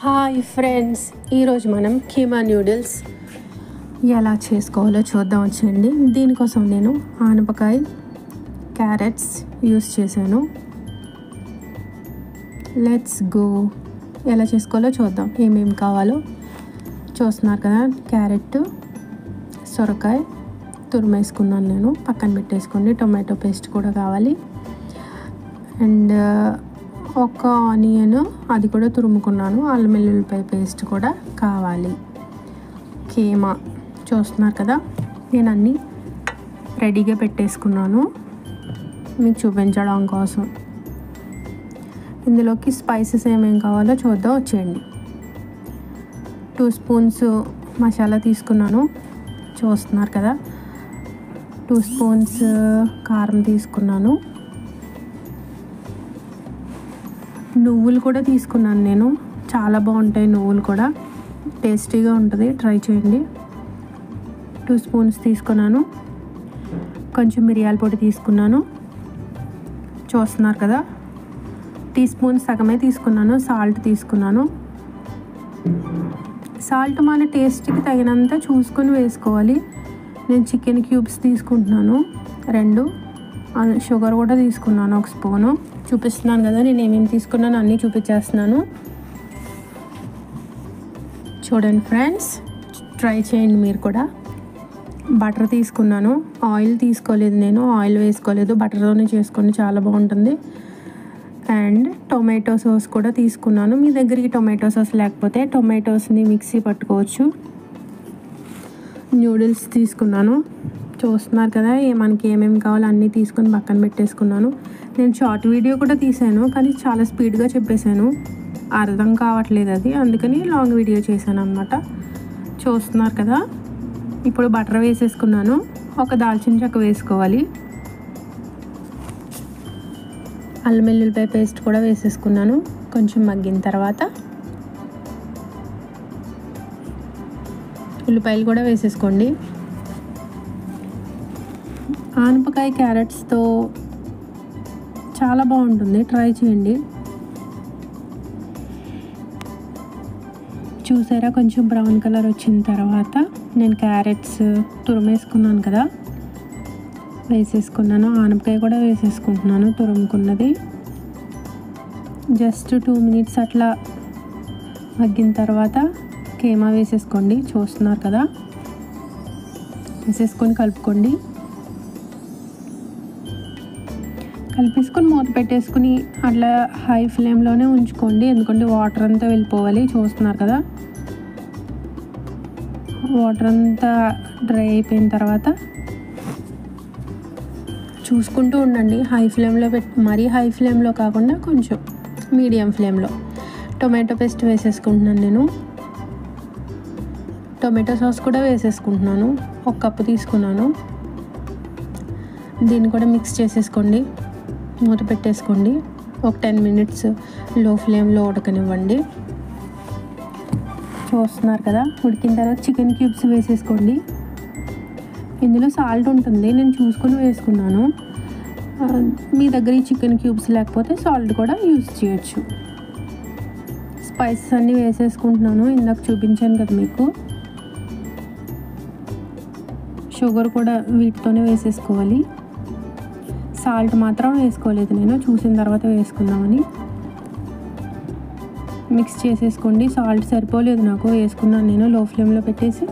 Hi friends, ఈరోజు మనం keema noodles ఎలా చేసుకోవాలో చూద్దాం వచ్చండి. దీనికోసం నేను ఆనపకాయ, క్యారెట్స్ యూస్ చేశాను. Let's go. ఎలా చేసుకోవాలో చూద్దాం. ఏమేమి కావాలో చూస్తున్నారు కదా. క్యారెట్, సొరకాయ తురిమేసుకున్నాను నేను, పక్కన పెట్టేసుకోండి. టొమాటో పేస్ట్ కూడా కావాలి. అండ్ ఒక ఆనియన్, అది కూడా తురుముకున్నాను. అల్లం వెల్లుల్లిపాయ పేస్ట్ కూడా కావాలి. కీమా చూస్తున్నారు కదా, నేను అన్నీ రెడీగా పెట్టేసుకున్నాను మీకు చూపించడం కోసం. ఇందులోకి స్పైసెస్ ఏమేమి కావాలో చూద్దాం వచ్చేయండి. 2 స్పూన్స్ మసాలా తీసుకున్నాను, చూస్తున్నారు కదా. 2 స్పూన్స్ కారం తీసుకున్నాను. నువ్వులు కూడా తీసుకున్నాను నేను, చాలా బాగుంటాయి నువ్వులు కూడా, టేస్టీగా ఉంటుంది, ట్రై చేయండి. 2 స్పూన్స్ తీసుకున్నాను. కొంచెం మిరియాల పొడి తీసుకున్నాను, చూస్తున్నారు కదా. టీ స్పూన్ సగమే తీసుకున్నాను. సాల్ట్ తీసుకున్నాను. సాల్ట్ మన టేస్ట్కి తగినంత చూసుకొని వేసుకోవాలి. నేను చికెన్ క్యూబ్స్ తీసుకుంటున్నాను 2. షుగర్ కూడా తీసుకున్నాను 1 స్పూను. చూపిస్తున్నాను కదా నేను ఏమేమి తీసుకున్నాను, అన్నీ చూపించేస్తున్నాను. చూడండి ఫ్రెండ్స్, ట్రై చేయండి మీరు కూడా. బటర్ తీసుకున్నాను. ఆయిల్ తీసుకోలేదు నేను, ఆయిల్ వేసుకోలేదు, బటర్తోనే చేసుకోండి, చాలా బాగుంటుంది. అండ్ టొమాటో సాస్ కూడా తీసుకున్నాను. మీ దగ్గర ఈ టొమాటో సాస్ లేకపోతే టొమాటోస్ని మిక్సీ పట్టుకోవచ్చు. నూడిల్స్ తీసుకున్నాను, చూస్తున్నారు కదా. మనకి ఏమేమి కావాలో అన్నీ తీసుకొని పక్కన పెట్టేసుకున్నాను. నేను షార్ట్ వీడియో కూడా తీసాను, కానీ చాలా స్పీడ్గా చెప్పేశాను, అర్థం కావట్లేదు అది, అందుకని లాంగ్ వీడియో చేశాను అనమాట. చూస్తున్నారు కదా. ఇప్పుడు బటర్ వేసేసుకున్నాను. ఒక దాల్చిన చెక్క వేసుకోవాలి. అల్లం వెల్లుల్లిపాయ పేస్ట్ కూడా వేసేసుకున్నాను. కొంచెం మగ్గిన తర్వాత ఉల్లిపాయలు కూడా వేసేసుకోండి. ఆనపకాయ క్యారెట్స్తో చాలా బాగుంటుంది, ట్రై చేయండి. చూసారా, కొంచెం బ్రౌన్ కలర్ వచ్చిన తర్వాత నేను క్యారెట్స్ తురిమేసుకున్నాను కదా, వేసేసుకున్నాను. ఆనపకాయ కూడా వేసేసుకుంటున్నాను తురుముకున్నది. జస్ట్ 2 మినిట్స్ అట్లా మగ్గిన తర్వాత కీమా వేసేసుకోండి, చూస్తున్నారు కదా. వేసేసుకొని కలుపుకోండి. కలిపేసుకొని మూత పెట్టేసుకుని అట్లా హై ఫ్లేమ్లోనే ఉంచుకోండి, ఎందుకంటే వాటర్ అంతా వెళ్ళిపోవాలి. చూస్తున్నారు కదా, వాటర్ అంతా డ్రై అయిపోయిన తర్వాత చూసుకుంటూ ఉండండి. హై ఫ్లేమ్లో మరీ హై ఫ్లేమ్లో కాకుండా కొంచెం మీడియం ఫ్లేమ్లో. టొమాటో పేస్ట్ వేసేసుకుంటున్నాను నేను. టొమాటో సాస్ కూడా వేసేసుకుంటున్నాను. 1 కప్పు తీసుకున్నాను. దీన్ని కూడా మిక్స్ చేసేసుకోండి, మూత పెట్టేసుకోండి. ఒక 10 మినిట్స్ లో ఫ్లేమ్లో ఉడకనివ్వండి. చూస్తున్నారు కదా, ఉడికిన తర్వాత చికెన్ క్యూబ్స్ వేసేసుకోండి. ఇందులో సాల్ట్ ఉంటుంది, నేను చూసుకొని వేసుకున్నాను. మీ దగ్గర ఈ చికెన్ క్యూబ్స్ లేకపోతే సాల్ట్ కూడా యూజ్ చేయొచ్చు. స్పైసెస్ అన్నీ వేసేసుకుంటున్నాను, ఇందాక చూపించాను కదా మీకు. షుగర్ కూడా వీటితోనే వేసేసుకోవాలి. సాల్ట్ మాత్రం వేసుకోలేదు నేను, చూసిన తర్వాత వేసుకుందామని. మిక్స్ చేసేసుకోండి. సాల్ట్ సరిపోలేదు నాకు, వేసుకున్నాను నేను. లో ఫ్లేమ్లో పెట్టేసి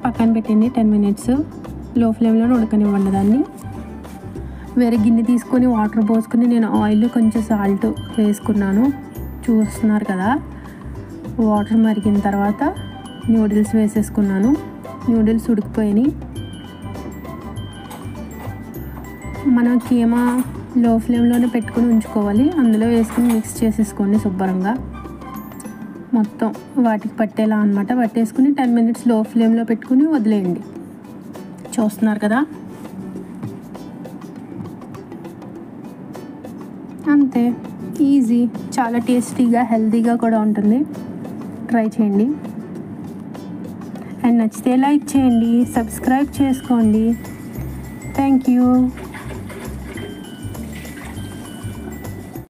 పక్కన పెట్టండి. 10 మినిట్స్ లో ఫ్లేమ్లోనే ఉడకనివ్వండి దాన్ని. వేరే గిన్నె తీసుకొని వాటర్ పోసుకొని నేను ఆయిల్ కొంచెం సాల్ట్ వేసుకున్నాను, చూస్తున్నారు కదా. వాటర్ మరిగిన తర్వాత నూడిల్స్ వేసేసుకున్నాను. నూడిల్స్ ఉడికిపోయినాయి. మనం కీమా లో ఫ్లేమ్లోనే పెట్టుకుని ఉంచుకోవాలి. అందులో వేసుకుని మిక్స్ చేసేసుకోండి శుభ్రంగా, మొత్తం వాటికి పట్టేలా అనమాట. పట్టేసుకుని 10 మినిట్స్ లో ఫ్లేమ్లో పెట్టుకుని వదిలేయండి. చూస్తున్నారు కదా, అంతే. ఈజీ, చాలా టేస్టీగా, హెల్తీగా కూడా ఉంటుంది, ట్రై చేయండి. అండ్ నచ్చితే లైక్ చేయండి, సబ్స్క్రైబ్ చేసుకోండి. Thank you.